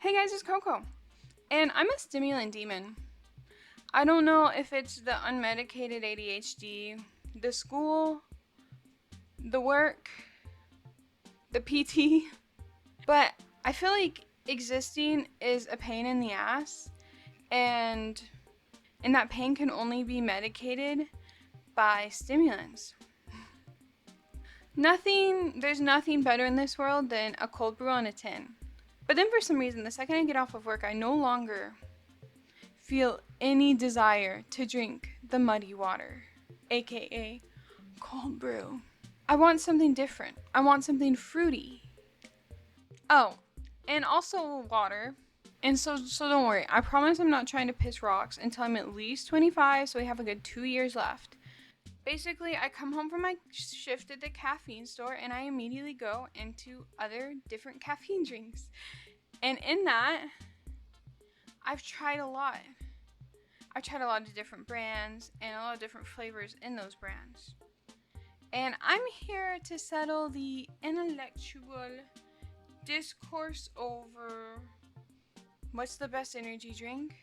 Hey guys, it's Coco, and I'm a stimulant demon. I don't know if it's the unmedicated ADHD, the school, the work, the PT, but I feel like existing is a pain in the ass, and that pain can only be medicated by stimulants. There's nothing better in this world than a cold brew on a tin. But then for some reason, the second I get off of work, I no longer feel any desire to drink the muddy water, aka cold brew. I want something different. I want something fruity. Oh, and also water. And so don't worry. I promise I'm not trying to piss rocks until I'm at least 25, so we have a good 2 years left. Basically, I come home from my shift at the caffeine store and I immediately go into other different caffeine drinks. And in that, I've tried a lot. I've tried a lot of different brands and a lot of different flavors in those brands. And I'm here to settle the intellectual discourse over what's the best energy drink.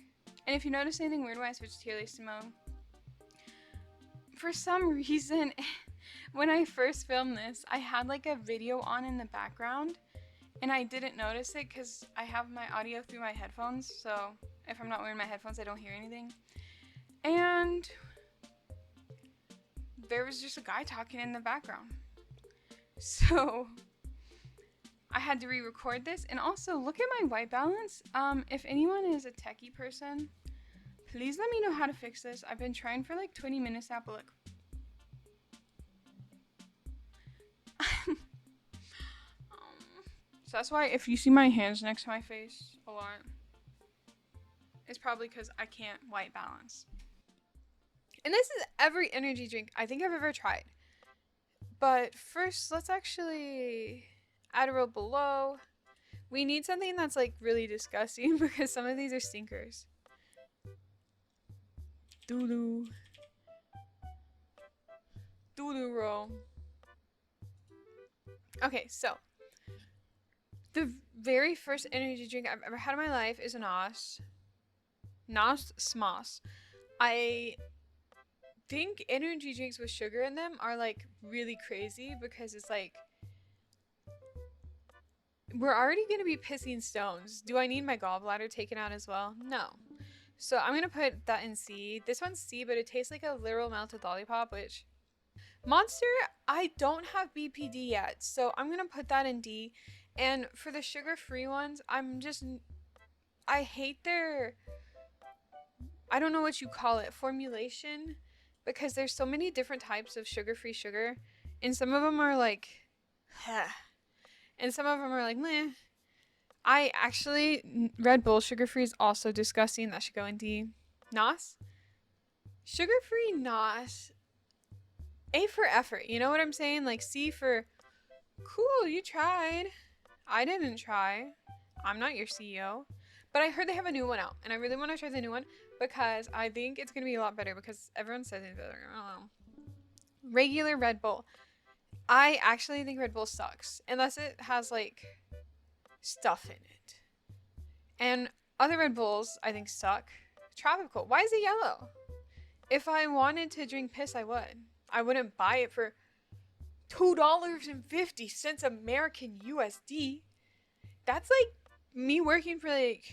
And if you notice anything weird when I switch tier list mode, for some reason, when I first filmed this, I had like a video on in the background and I didn't notice it because I have my audio through my headphones, so if I'm not wearing my headphones, I don't hear anything. And there was just a guy talking in the background. So I had to re-record this. And also, look at my white balance. If anyone is a techie person, please let me know how to fix this. I've been trying for like 20 minutes now, but look. So that's why if you see my hands next to my face a lot, it's probably because I can't white balance. And this is every energy drink I think I've ever tried. But first, let's actually add a row below. We need something that's like really disgusting because some of these are stinkers. Doo-doo. Doo-doo roll. Okay, so the very first energy drink I've ever had in my life is a NOS. NOS Smoss. I think energy drinks with sugar in them are like really crazy because it's like we're already gonna be pissing stones. Do I need my gallbladder taken out as well? No. So I'm gonna put that in C. This one's C, but it tastes like a literal melted lollipop, which Monster, I don't have BPD yet, so I'm gonna put that in D. And for the sugar-free ones, I hate their, I don't know what you call it, formulation, because there's so many different types of sugar-free sugar, and some of them are like, and some of them are like, meh. Red Bull sugar-free is also disgusting. That should go in D. NOS? Sugar-free NOS. A for effort. You know what I'm saying? Like C for, cool, you tried. I didn't try. I'm not your CEO. But I heard they have a new one out, and I really want to try the new one because I think it's going to be a lot better because everyone says it's better. I don't know. Regular Red Bull. I actually think Red Bull sucks unless it has like stuff in it. And other Red Bulls I think suck. Tropical. Why is it yellow? If I wanted to drink piss, I would. I wouldn't buy it for $2.50 American USD. That's like me working for like,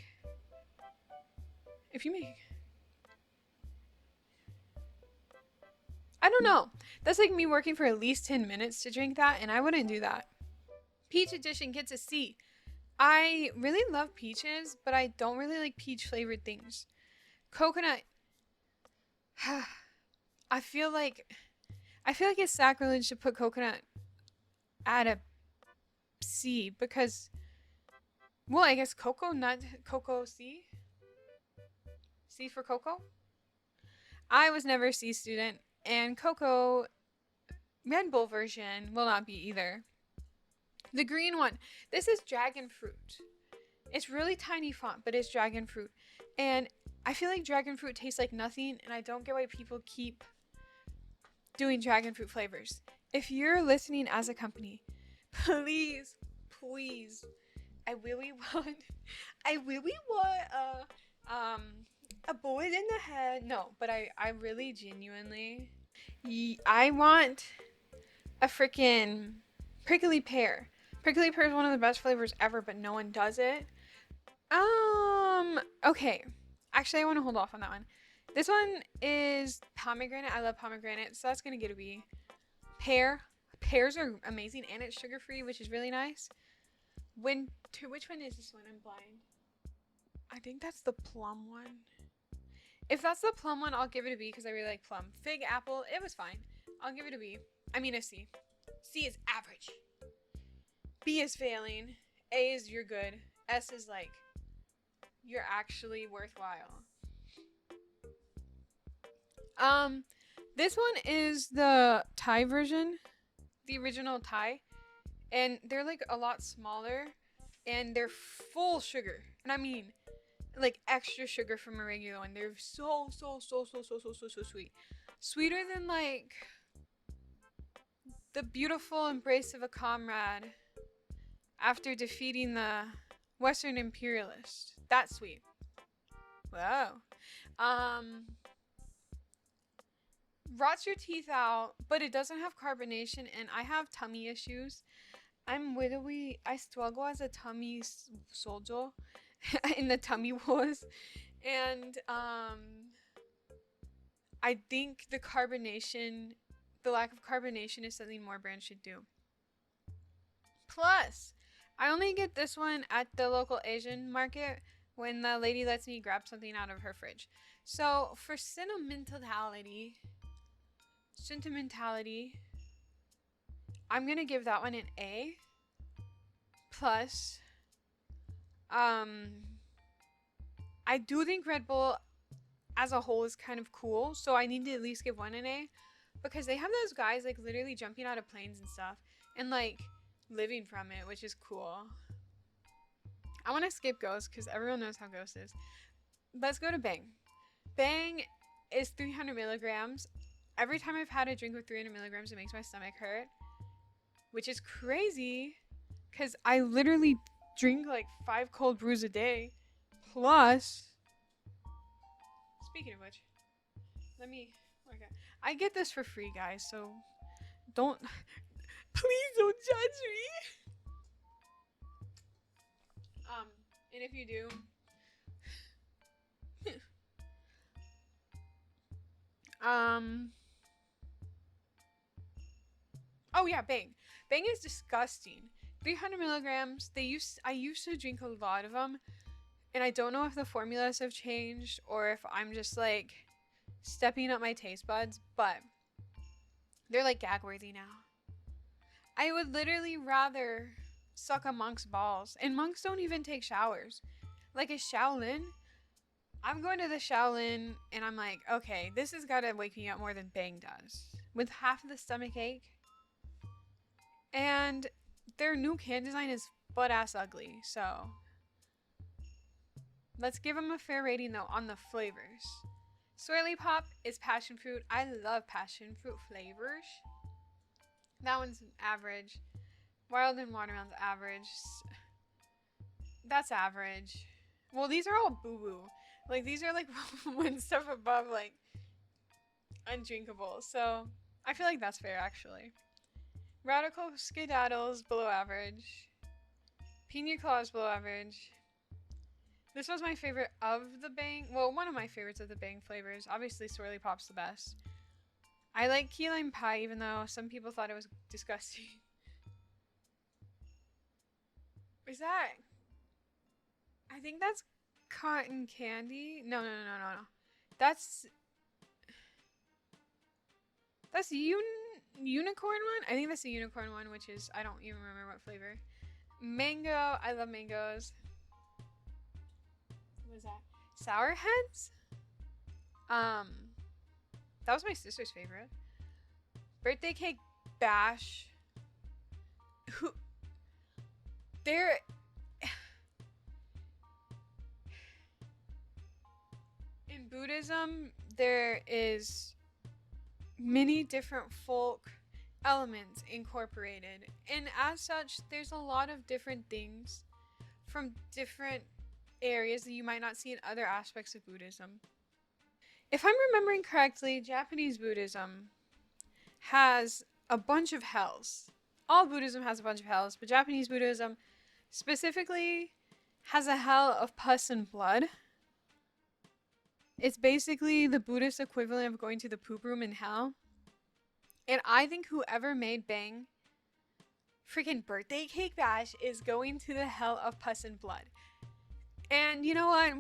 if you make, I don't know. That's like me working for at least 10 minutes to drink that, and I wouldn't do that. Peach Edition gets a C. I really love peaches, but I don't really like peach flavored things. Coconut. I feel like it's sacrilege to put coconut at a C because, well, I guess cocoa, not cocoa C. C for cocoa. I was never a C student, and Coco Red Bull version will not be either. The green one. This is dragon fruit. It's really tiny font, but it's dragon fruit. And I feel like dragon fruit tastes like nothing, and I don't get why people keep doing dragon fruit flavors. If you're listening as a company, please I really want, I really want a bullet in the head. No, but I really genuinely, I want a freaking prickly pear. Prickly pear is one of the best flavors ever, but no one does it. Okay. Actually, I want to hold off on that one. This one is pomegranate. I love pomegranate, so that's gonna get a B. Pear. Pears are amazing, and it's sugar free, which is really nice. Which one is this one? I'm blind. I think that's the plum one. If that's the plum one, I'll give it a B because I really like plum. Fig, apple, it was fine. I'll give it a B. I mean a C. C is average. B is failing. A is you're good. S is like you're actually worthwhile. Um, this one is the Thai version, the original Thai, and they're like a lot smaller, and they're full sugar, and I mean like extra sugar from a regular one. They're so sweet, sweeter than like the beautiful embrace of a comrade after defeating the Western imperialist. That's sweet. Wow. Um, rots your teeth out, but it doesn't have carbonation, and I have tummy issues. I struggle as a tummy soldier in the tummy wars, and I think the lack of carbonation is something more brands should do. Plus, I only get this one at the local Asian market when the lady lets me grab something out of her fridge. So for sentimentality, I'm gonna give that one an A. Plus, um, I do think Red Bull as a whole is kind of cool, so I need to at least give one an A because they have those guys like literally jumping out of planes and stuff and like living from it, which is cool. I want to skip Ghost because everyone knows how Ghost is. Let's go to Bang. Bang is 300 milligrams. Every time I've had a drink with 300 milligrams, it makes my stomach hurt, which is crazy because I literally drink like 5 cold brews a day. Plus, speaking of which, let me. Okay, I get this for free, guys. So don't, please don't judge me. And if you do, um, oh yeah, Bang. Bang is disgusting. 300 milligrams. I used to drink a lot of them, and I don't know if the formulas have changed or if I'm just like stepping up my taste buds, but they're like gag worthy now. I would literally rather suck a monk's balls, and monks don't even take showers. Like a Shaolin, I'm going to the Shaolin, and I'm like, okay, this has got to wake me up more than Bang does, with half of the stomach ache. And their new can design is butt ass ugly, so let's give them a fair rating though on the flavors. Swirly Pop is passion fruit. I love passion fruit flavors. That one's average. Wild and Watermelon's average. That's average. Well, these are all boo boo. Like, these are like one stuff above, like, undrinkable. So, I feel like that's fair, actually. Radical Skedaddles, below average. Pina Claus, below average. This was my favorite of the Bang. Well, one of my favorites of the Bang flavors. Obviously, Swirly Pop's the best. I like key lime pie, even though some people thought it was disgusting. Is that? I think that's cotton candy. No. That's unicorn one. I think that's the unicorn one, which is I don't even remember what flavor. Mango. I love mangoes. What is that? Sour Heads. That was my sister's favorite. Birthday cake bash. Who? They're. In Buddhism, there is many different folk elements incorporated, and as such, there's a lot of different things from different areas that you might not see in other aspects of Buddhism. If I'm remembering correctly, Japanese Buddhism has a bunch of hells. All Buddhism has a bunch of hells, but Japanese Buddhism specifically has a hell of pus and blood. It's basically the Buddhist equivalent of going to the poop room in hell. And I think whoever made Bang freaking birthday cake bash is going to the hell of pus and blood. And you know what?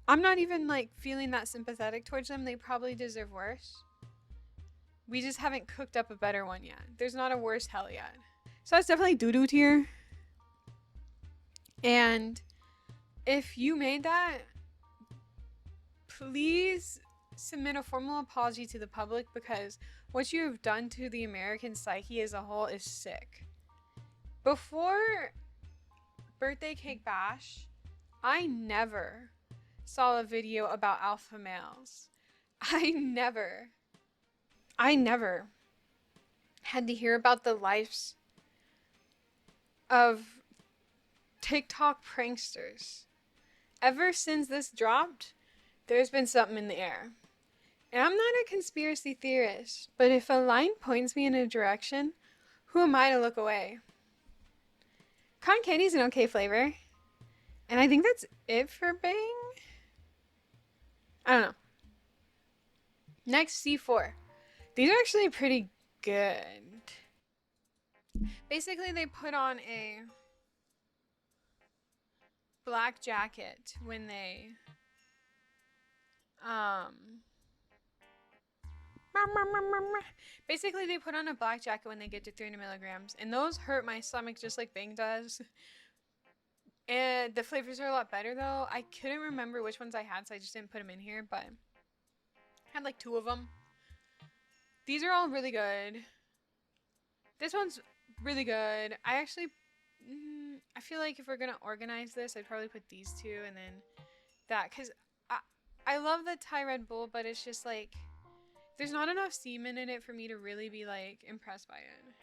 I'm not even like feeling that sympathetic towards them. They probably deserve worse. We just haven't cooked up a better one yet. There's not a worse hell yet. So that's definitely doo-doo tier. And if you made that, please submit a formal apology to the public, because what you have done to the American psyche as a whole is sick. Before Birthday Cake Bash, I never saw a video about alpha males. I never had to hear about the lives of TikTok pranksters. Ever since this dropped, there's been something in the air. And I'm not a conspiracy theorist, but if a line points me in a direction, who am I to look away? Cotton candy's an okay flavor. And I think that's it for Bang. I don't know. Next, C4. These are actually pretty good. Basically, they put on a black jacket when they basically they put on a black jacket when they get to 300 milligrams, and those hurt my stomach just like Bang does. And the flavors are a lot better though. I couldn't remember which ones I had, so I just didn't put them in here, but I had like 2 of them. These are all really good. This one's really good. I feel like if we're gonna organize this, I'd probably put these 2 and then that, because I love the Thai Red Bull, but it's just like there's not enough semen in it for me to really be like impressed by it.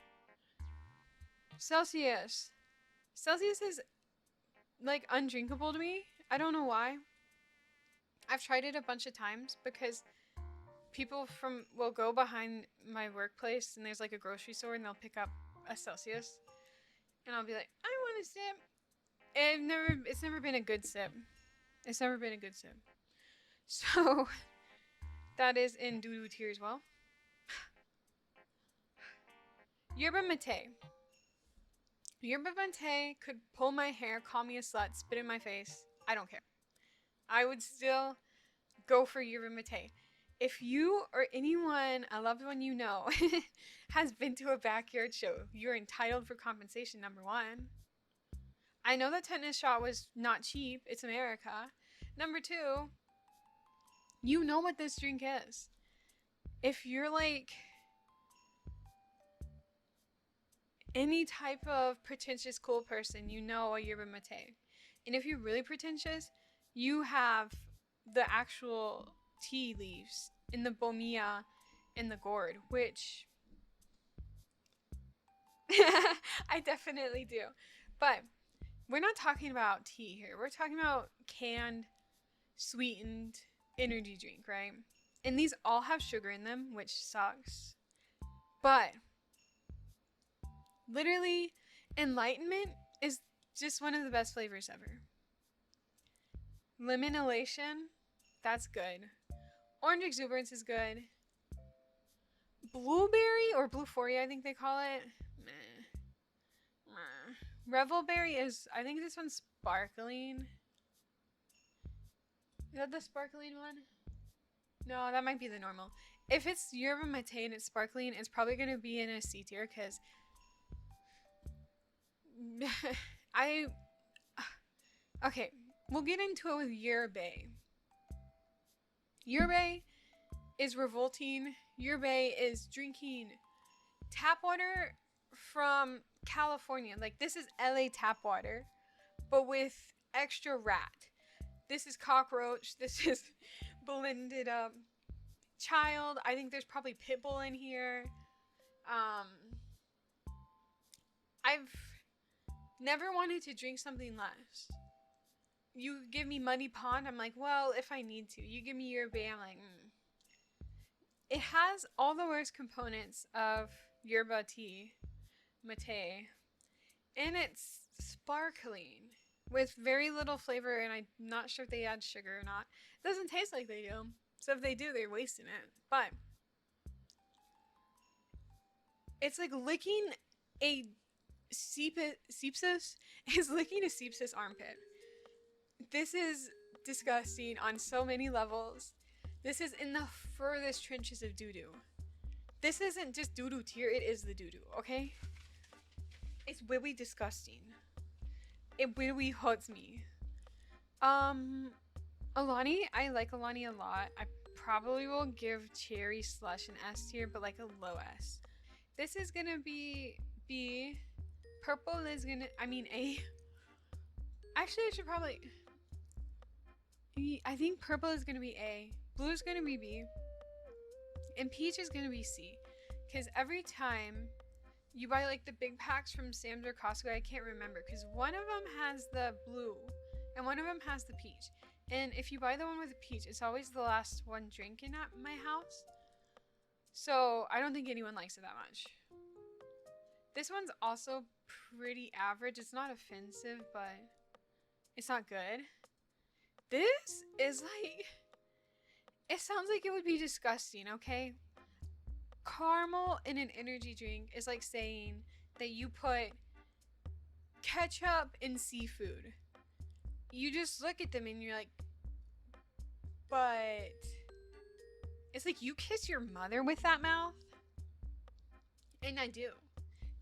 Celsius is like undrinkable to me. I don't know why. I've tried it a bunch of times because people will go behind my workplace and there's like a grocery store and they'll pick up a Celsius and I'll be like, I want a sip. It's never been a good sip. It's never been a good sip. So that is in doo-doo tier as well. Yerba mate. Yerba mate could pull my hair, call me a slut, spit in my face. I don't care. I would still go for yerba mate. If you or anyone, a loved one you know, has been to a backyard show, you're entitled for compensation, number 1. I know the tetanus shot was not cheap. It's America. Number 2, you know what this drink is. If you're like any type of pretentious cool person, you know a yerba mate. And if you're really pretentious, you have the actual tea leaves in the bomia and the gourd, which I definitely do. But we're not talking about tea here. We're talking about canned, sweetened energy drink, right? And these all have sugar in them, which sucks. But literally, enlightenment is just one of the best flavors ever. Lemon elation, that's good. Orange exuberance is good. Blueberry or blueforia, I think they call it. Meh. Revelberry is, I think this one's sparkling. Is that the sparkling one? No, that might be the normal. If it's yerba mate and it's sparkling, it's probably going to be in a C tier because okay, we'll get into it with yerba. Yerba is revolting. Yerba is drinking tap water from California. Like, this is LA tap water, but with extra rat. This is cockroach. This is blended up child. I think there's probably pitbull in here. Never wanted to drink something less. You give me Muddy Pond, I'm like, well, if I need to. You give me yerba, I'm like, It has all the worst components of yerba tea, mate, and it's sparkling with very little flavor, and I'm not sure if they add sugar or not. It doesn't taste like they do. So if they do, they're wasting it. But it's like licking a sepsis is licking a sepsis armpit. This is disgusting on so many levels. This is in the furthest trenches of doo doo. This isn't just doo doo tier, it is the doo doo, okay? It's really disgusting. It really hurts me. Alani, I like Alani a lot. I probably will give Cherry Slush an S tier, but like a low S. This is gonna be B. Purple is gonna, A. Actually, I should probably, I think purple is gonna be A. Blue is gonna be B. And peach is gonna be C. Because every time you buy like the big packs from Sam's or Costco, I can't remember, because one of them has the blue and one of them has the peach. And if you buy the one with the peach, it's always the last one drinking at my house. So I don't think anyone likes it that much. This one's also pretty average. It's not offensive, but it's not good. This is like, it sounds like it would be disgusting, okay? Caramel in an energy drink is like saying that you put ketchup in seafood. You just look at them and you're like, but it's like you kiss your mother with that mouth. And I do.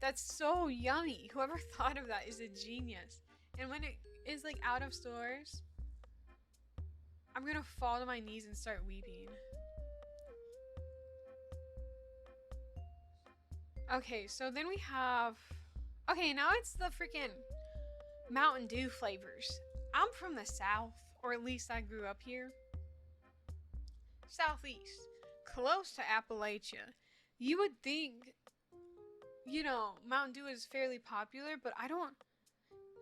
That's so yummy. Whoever thought of that is a genius. And when it is like out of stores, I'm gonna fall to my knees and start weeping. Okay, so then we have, okay, now it's the freaking Mountain Dew flavors. I'm from the South, or at least I grew up here. Southeast, close to Appalachia. You would think, Mountain Dew is fairly popular, but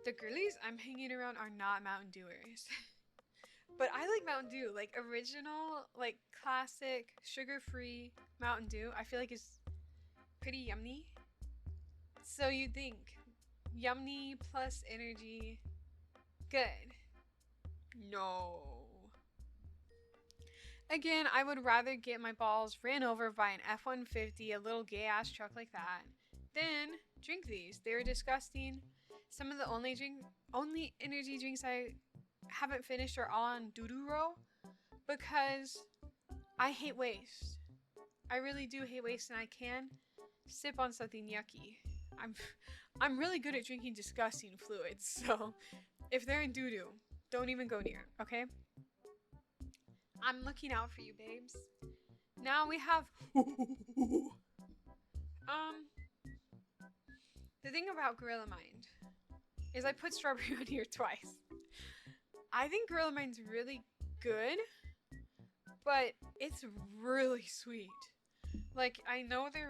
the girlies I'm hanging around are not Mountain Dewers. But I like Mountain Dew, like original, like classic, sugar-free Mountain Dew. I feel like it's pretty yummy. So you think yummy plus energy, good. No. Again, I would rather get my balls ran over by an F-150, a little gay ass truck like that, than drink these. They're disgusting. Some of the only energy drinks I haven't finished are all on doo-doo row because I hate waste. I really do hate waste, and I can sip on something yucky. I'm really good at drinking disgusting fluids, so if they're in doo-doo, don't even go near, okay? I'm looking out for you, babes. Now we have the thing about Gorilla Mind is I put strawberry on here twice. I think Gorilla Mind's really good, but it's really sweet. Like, I know they're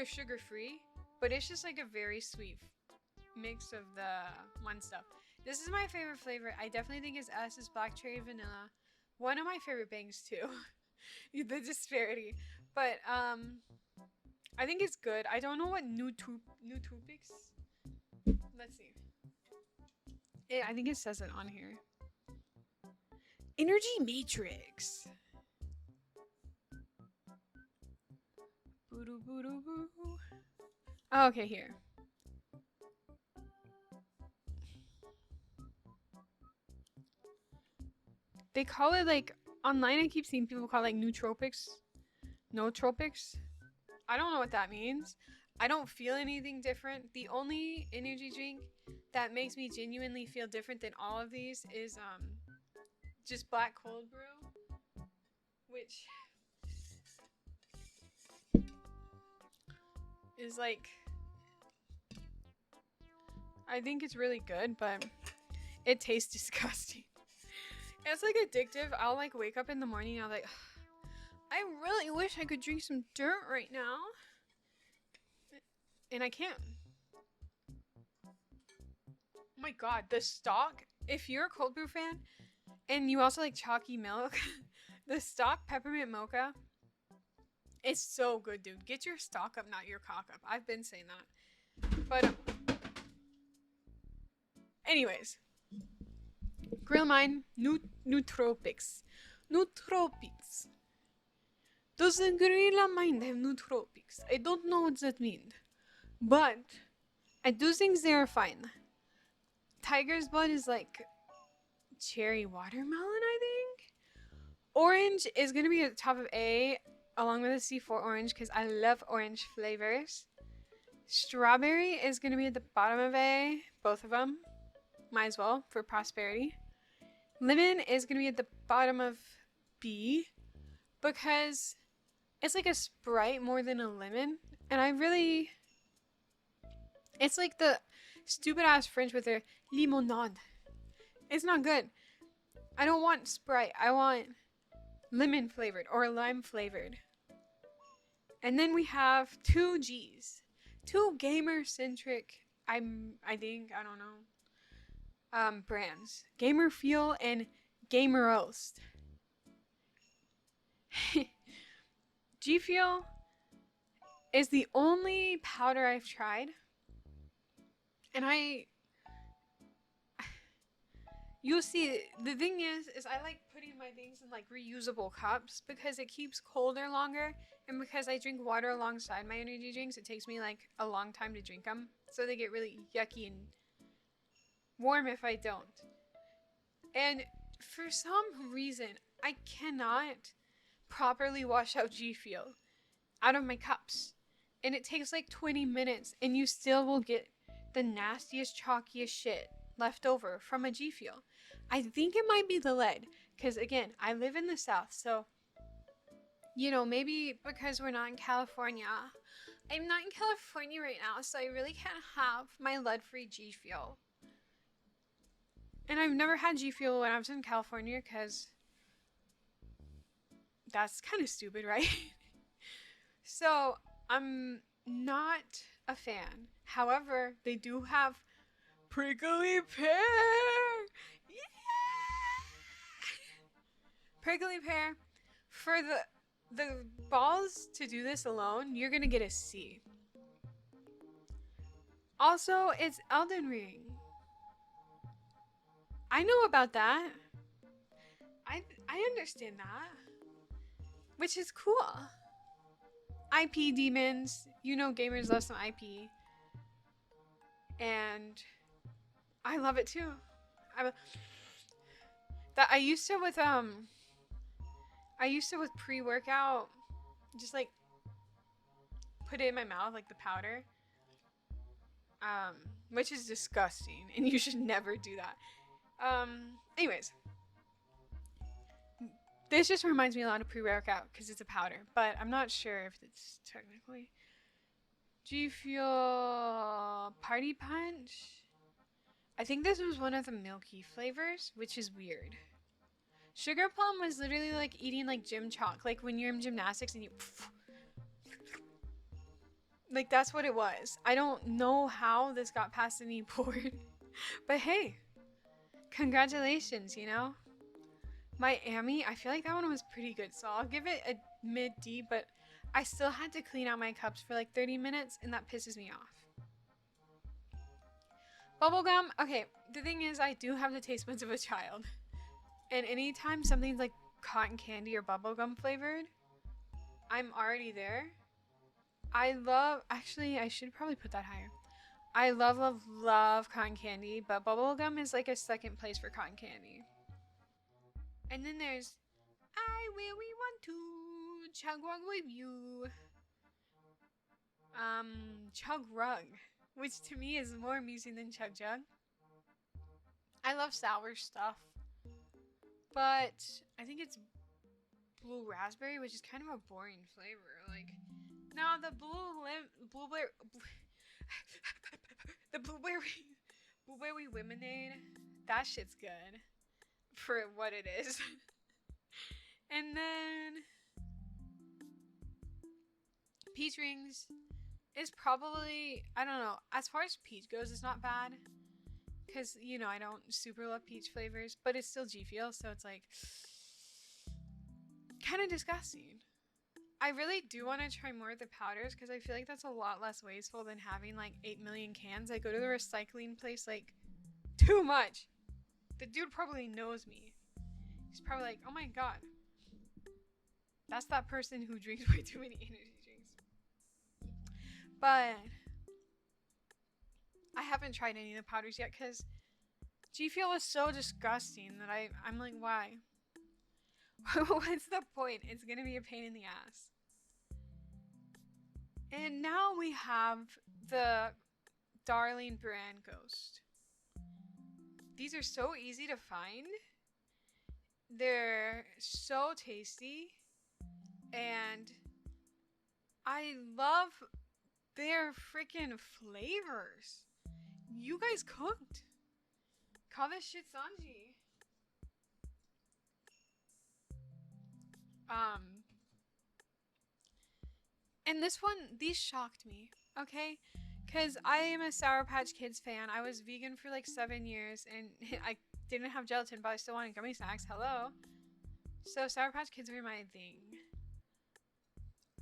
sugar free, but it's just like a very sweet mix of the one stuff. This is my favorite flavor. I definitely think it's S is black cherry vanilla. One of my favorite bangs too. The disparity. But I think it's good. I don't know what nootropics. Let's see. I think it says it on here. Energy Matrix. Oh, okay, here. They call it like online. I keep seeing people call it like nootropics. Nootropics. I don't know what that means. I don't feel anything different. The only energy drink that makes me genuinely feel different than all of these is just black cold brew, which is like, I think it's really good, but it tastes disgusting. It's like addictive. I'll like wake up in the morning and I'll like, I really wish I could drink some dirt right now. And I can't. Oh my god, the stock. If you're a cold brew fan and you also like chalky milk, the stock peppermint mocha is so good, dude. Get your stock up, not your cock up. I've been saying that. But, anyways, grill mine, nootropics. Nootropics. Does the gorilla mind have nootropics? I don't know what that means. But I do think they are fine. Tiger's blood is like cherry watermelon, I think. Orange is going to be at the top of A along with a C4 orange because I love orange flavors. Strawberry is going to be at the bottom of A, both of them. Might as well for prosperity. Lemon is going to be at the bottom of B because it's like a Sprite more than a lemon. And I really. It's like the stupid ass French with their limonade. It's not good. I don't want Sprite. I want lemon flavored or lime flavored. And then we have two G's. Two gamer centric, I think, I don't know, brands. Gamer Fuel and Gamer Roast. G Fuel is the only powder I've tried. And you'll see, the thing is I like putting my things in like reusable cups because it keeps colder longer, and because I drink water alongside my energy drinks, it takes me like a long time to drink them, so they get really yucky and warm if I don't. And for some reason, I cannot properly wash out G Fuel out of my cups, and it takes like 20 minutes, and you still will get the nastiest, chalkiest shit left over from a G Fuel. I think it might be the lead, because again, I live in the South, so, you know, maybe because we're not in California. I'm not in California right now, so I really can't have my lead-free G Fuel. And I've never had G Fuel when I was in California, because that's kind of stupid, right? So, I'm not a fan. However, they do have prickly pear. Yeah! Prickly pear. For the balls to do this alone, you're gonna get a C. Also, it's Elden Ring. I know about that. I understand that. Which is cool. IP demons. You know gamers love some IP. And I love it too. I used to with pre-workout, just like put it in my mouth like the powder. Which is disgusting, and you should never do that. Anyways, this just reminds me a lot of pre-workout because it's a powder, but I'm not sure if it's technically. G Fuel Party Punch. I think this was one of the milky flavors, which is weird. Sugar Plum was literally like eating like gym chalk, like when you're in gymnastics and you. Like that's what it was. I don't know how this got past any board, but hey, congratulations, you know. Miami, I feel like that one was pretty good, so I'll give it a mid D, but I still had to clean out my cups for like 30 minutes, and that pisses me off. Bubblegum, okay, the thing is, I do have the taste buds of a child, and anytime something's like cotton candy or bubblegum flavored, I'm already there. Actually, I should probably put that higher. I love cotton candy, but bubblegum is like a second place for cotton candy. And then there's I really want to chug rug with you. Chug rug, which to me is more amusing than chug jug. I love sour stuff, but I think it's blue raspberry, which is kind of a boring flavor. Like, now the blueberry lemonade, that shit's good for what it is. And then Peach rings is probably, I don't know, as far as peach goes, it's not bad. Because, you know, I don't super love peach flavors, but it's still G Fuel, so it's like kind of disgusting. I really do want to try more of the powders because I feel like that's a lot less wasteful than having like 8 million cans. I go to the recycling place like too much. The dude probably knows me. He's probably like, oh my god, that's that person who drinks way too many energy drinks. But I haven't tried any of the powders yet because G Fuel is so disgusting that I'm like, why? What's the point? It's gonna be a pain in the ass. And now we have the Darling brand Ghost. These are so easy to find. They're so tasty. And I love their freaking flavors. You guys cooked. Call this shit Sanji. And this one, these shocked me, okay? Because I am a Sour Patch Kids fan. I was vegan for like 7 years and I didn't have gelatin, but I still wanted gummy snacks. Hello. So Sour Patch Kids were my thing.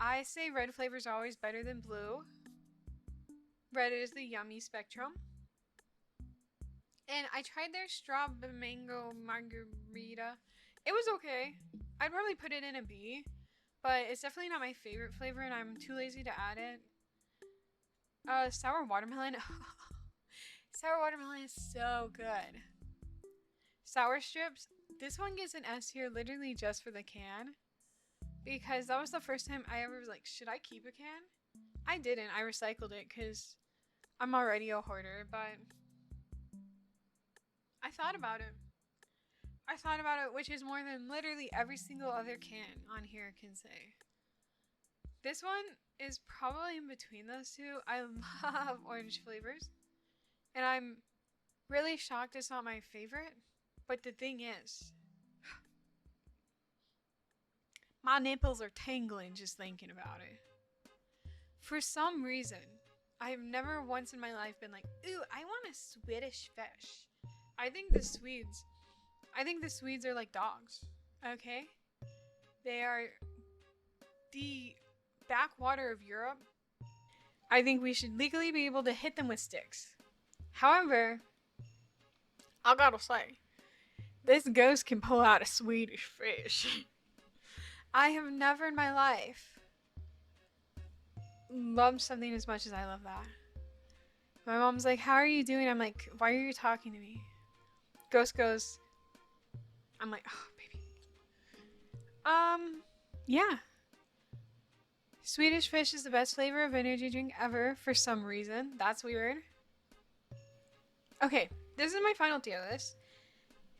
I say red flavors are always better than blue. Red is the yummy spectrum. And I tried their strawberry mango margarita. It was okay. I'd probably put it in a B. But it's definitely not my favorite flavor, and I'm too lazy to add it. Sour watermelon. Sour watermelon is so good. Sour strips. This one gets an S here literally just for the can. Because that was the first time I ever was like, should I keep a can? I didn't. I recycled it because I'm already a hoarder, but I thought about it. Which is more than literally every single other can on here can say. This one is probably in between those two. I love orange flavors. And I'm really shocked it's not my favorite. But the thing is, my nipples are tingling just thinking about it. For some reason, I've never once in my life been like, ooh, I want a Swedish fish. I think the Swedes are like dogs, okay? They are the backwater of Europe. I think we should legally be able to hit them with sticks. However, I gotta say, this ghost can pull out a Swedish fish. I have never in my life loved something as much as I love that. My mom's like, how are you doing? I'm like, why are you talking to me? Ghost goes, I'm like, oh, baby. Yeah. Swedish fish is the best flavor of energy drink ever for some reason. That's weird. Okay, this is my final tier list.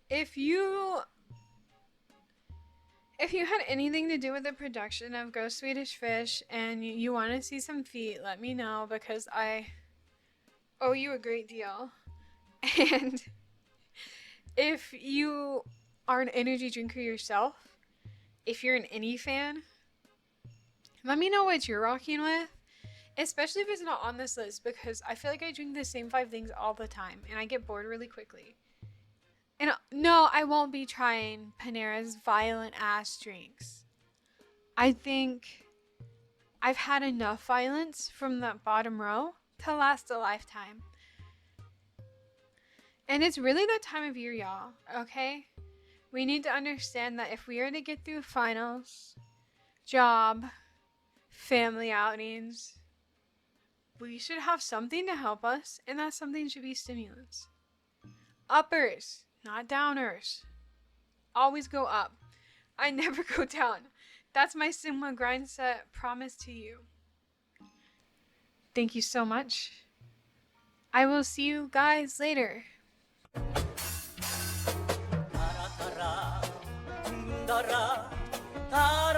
If you had anything to do with the production of Ghost Swedish Fish and you want to see some feet, let me know because I owe you a great deal. And if you are an energy drinker yourself, if you're an ennie fan, let me know what you're rocking with, especially if it's not on this list because I feel like I drink the same 5 things all the time and I get bored really quickly. And no, I won't be trying Panera's violent ass drinks. I think I've had enough violence from that bottom row to last a lifetime. And it's really that time of year, y'all, okay? We need to understand that if we are to get through finals, job, family outings, we should have something to help us, and that something should be stimulants. Uppers, not downers. Always go up. I never go down. That's my Sigma grind set promise to you. Thank you so much. I will see you guys later. Tara